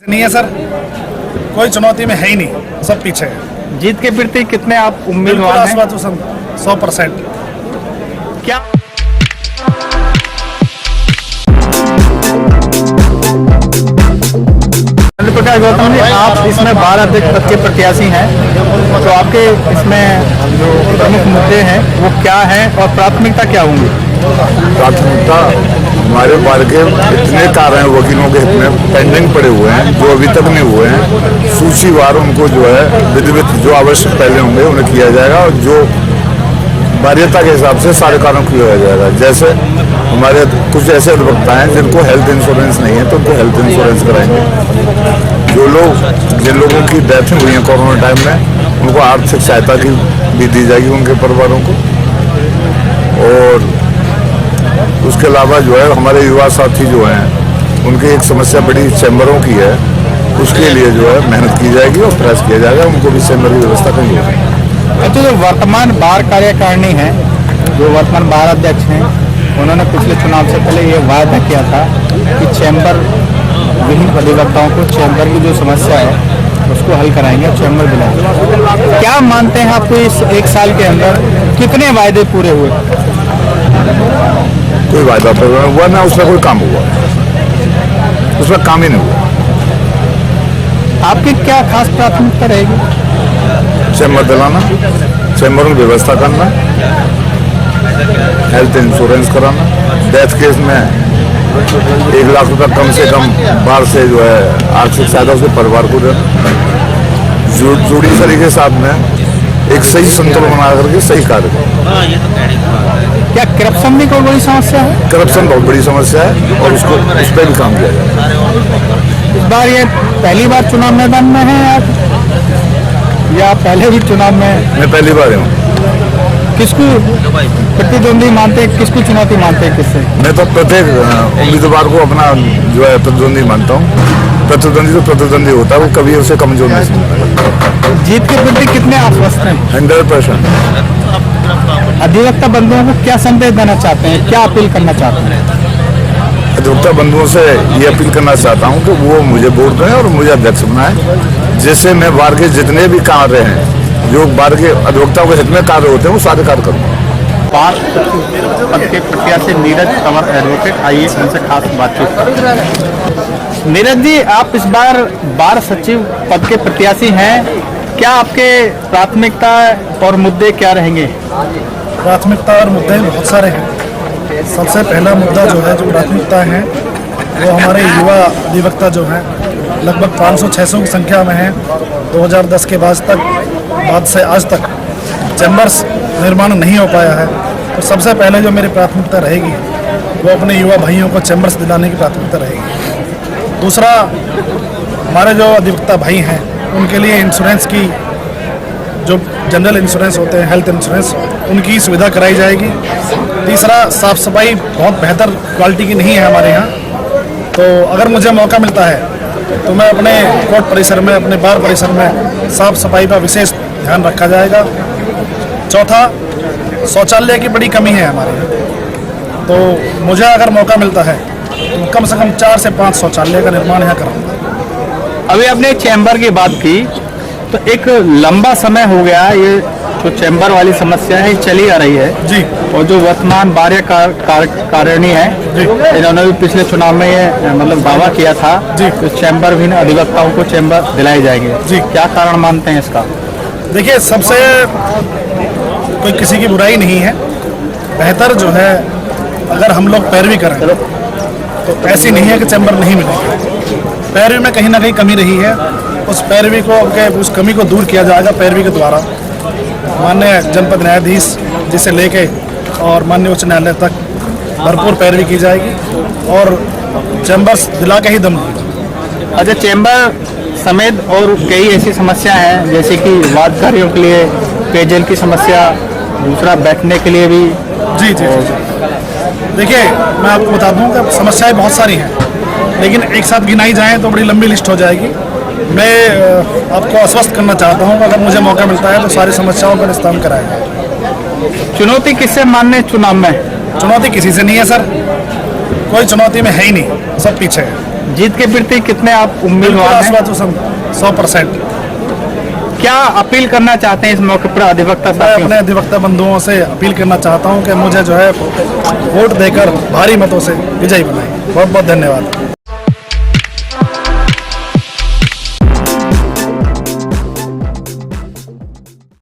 नहीं है सर, कोई चुनौती में है ही नहीं, सब पीछे है। जीत के प्रति कितने आप उम्मीदवार हैं? 100%। क्या प्रकाश गौतम जी, आप इसमें 12 अध्यक्ष पद के प्रत्याशी हैं, तो आपके इसमें जो प्रमुख मुद्दे हैं वो क्या हैं और प्राथमिकता क्या होंगी? प्राथमिकता हमारे बार के इतने कार्य हैं वकीलों के हित में पेंडिंग पड़े हुए हैं जो अभी तक नहीं हुए हैं। सूचीवार उनको जो है विधिवत जो आवश्यक पहले होंगे उन्हें किया जाएगा और जो वरीयता के हिसाब से सारे कार्यों किया जाएगा। जैसे हमारे कुछ ऐसे अधिवक्ता हैं जिनको हेल्थ इंश्योरेंस नहीं है तो उनको हेल्थ इंश्योरेंस कराएंगे। जो लोग जिन लोगों की डेथ हुई है कोरोना टाइम में उनको आर्थिक सहायता की भी दी जाएगी उनके परिवारों को। और उसके अलावा जो है हमारे युवा साथी जो हैं उनकी एक समस्या बड़ी चैम्बरों की है, उसके लिए जो है मेहनत की जाएगी और प्रयास किया जाएगा उनको भी चैम्बर की व्यवस्था करनी होगी। तो जो वर्तमान बार कार्यकारिणी है, जो वर्तमान बार अध्यक्ष हैं, उन्होंने पिछले चुनाव से पहले ये वायदा किया था कि चैम्बर विभिन्न अधिवक्ताओं को चैम्बर की जो समस्या है उसको हल कराएंगे, चैम्बर दिलाएंगे। क्या मानते हैं आपको इस एक साल के अंदर कितने वायदे पूरे हुए? कोई वायदा पूरा हुआ ना, उसमें कोई काम हुआ, उसमें काम ही नहीं हुआ। आपकी क्या खास प्राथमिकता रहेगी? चैम्बर दिलाना, चैम्बर में व्यवस्था करना, हेल्थ इंश्योरेंस कराना, डेथ केस में 1 लाख रुपया कम से कम बाहर से जो है आर्थिक सहायता उसके परिवार को देना, जुडिशरी के साथ में एक सही संतुलन बना करके सही कार्य करना। क्या करप्शन भी कोई बड़ी समस्या है? करप्शन बहुत बड़ी समस्या है और उसको उस पर भी काम किया जाए। इस बार ये पहली बार चुनाव मैदान में है आप या पहले भी चुनाव में? मैं पहली बार हूँ। किसको प्रतिद्वंदी मानते हैं, किसको चुनौती मानते हैं, किससे? मैं तो प्रत्येक उम्मीदवार को अपना जो है प्रतिद्वंदी मानता हूँ। प्रतिद्वंदी तो प्रतिद्वंदी होता है, वो कभी उसे कमजोर नहीं समझता। जीत के प्रति कितने आश्वस्त हैं? 100%। अधिवक्ता बंधुओं को क्या संदेश देना चाहते हैं, क्या अपील करना चाहते हैं? अधिवक्ता बंधुओं से ये अपील करना चाहता हूँ कि वो मुझे वोट दें और मुझे अध्यक्ष बनाएं, जिससे मैं बार के जितने भी कार्य हैं जो बार के अधिवक्ताओं के हित में कार्य होते हैं वो सारे कार्य करूँ। 5 पद के प्रत्याशी नीरज कंवर एडवोकेट, आइए उनसे खास बातचीत करें। नीरज जी, आप इस बार सचिव पद के प्रत्याशी हैं, क्या आपके प्राथमिकता और मुद्दे क्या रहेंगे? प्राथमिकता और मुद्दे बहुत सारे हैं। सबसे पहला मुद्दा जो है, जो प्राथमिकता है, वो हमारे युवा अधिवक्ता जो हैं लगभग 500-600 की संख्या में हैं। 2010 के बाद से आज तक चैम्बर्स निर्माण नहीं हो पाया है। तो सबसे पहले जो मेरी प्राथमिकता रहेगी वो अपने युवा भाइयों को चैम्बर्स दिलाने की प्राथमिकता रहेगी। दूसरा, हमारे जो अधिवक्ता भाई हैं उनके लिए इंश्योरेंस की, जो जनरल इंश्योरेंस होते हैं, हेल्थ इंश्योरेंस, उनकी सुविधा कराई जाएगी। तीसरा, साफ़ सफाई बहुत बेहतर क्वालिटी की नहीं है हमारे यहाँ, तो अगर मुझे मौका मिलता है तो मैं अपने कोर्ट परिसर में, अपने बार परिसर में साफ़ सफाई का विशेष ध्यान रखा जाएगा। चौथा, शौचालय की बड़ी कमी है हमारे यहाँ, तो मुझे अगर मौका मिलता है तो कम से कम 4 से 5 शौचालय का निर्माण यहाँ कराऊंगा। अभी आपने चैम्बर की बात की, तो एक लंबा समय हो गया ये जो चैम्बर वाली समस्या है चली आ रही है जी। और जो वर्तमान बार कार्यकारिणी है, इन्होंने भी पिछले चुनाव में ये मतलब दावा किया था जी, तो चैम्बर भी अधिवक्ताओं को चैम्बर दिलाए जाएंगे जी। क्या कारण मानते हैं इसका? देखिए, सबसे कोई किसी की बुराई नहीं है। बेहतर जो है, अगर हम लोग पैरवी करें तो ऐसी नहीं है कि चैम्बर नहीं मिलेगी। पैरवी में कहीं ना कहीं कमी रही है, उस पैरवी को, उस कमी को दूर किया जाएगा पैरवी के द्वारा। माननीय जनपद न्यायाधीश जिसे लेके और माननीय उच्च न्यायालय तक भरपूर पैरवी की जाएगी और चैम्बर्स दिला के ही दम देगी। अच्छा, चैम्बर समेत और कई ऐसी समस्या हैं जैसे कि वादकारियों के लिए पेयजल की समस्या, दूसरा बैठने के लिए भी। जी जी जी। देखिए, मैं आपको बता दूं कि समस्याएं बहुत सारी हैं, लेकिन एक साथ गिनाई जाएं तो बड़ी लंबी लिस्ट हो जाएगी। मैं आपको आश्वस्त करना चाहता हूं कि अगर मुझे मौका मिलता है तो सारी समस्याओं का निस्तारण कराएगा। चुनौती किससे मानने चुनाव में? चुनौती किसी से नहीं है सर, कोई चुनौती में है ही नहीं, सब पीछे है। जीत के प्रति कितने आप उम्मीदवार हैं? 100%। क्या अपील करना चाहते हैं इस मौके पर अधिवक्ता मैं साथियों अपने अधिवक्ता बंधुओं से अपील करना चाहता हूं कि मुझे जो है वोट देकर भारी मतों से विजयी बनाएं। बहुत बहुत धन्यवाद।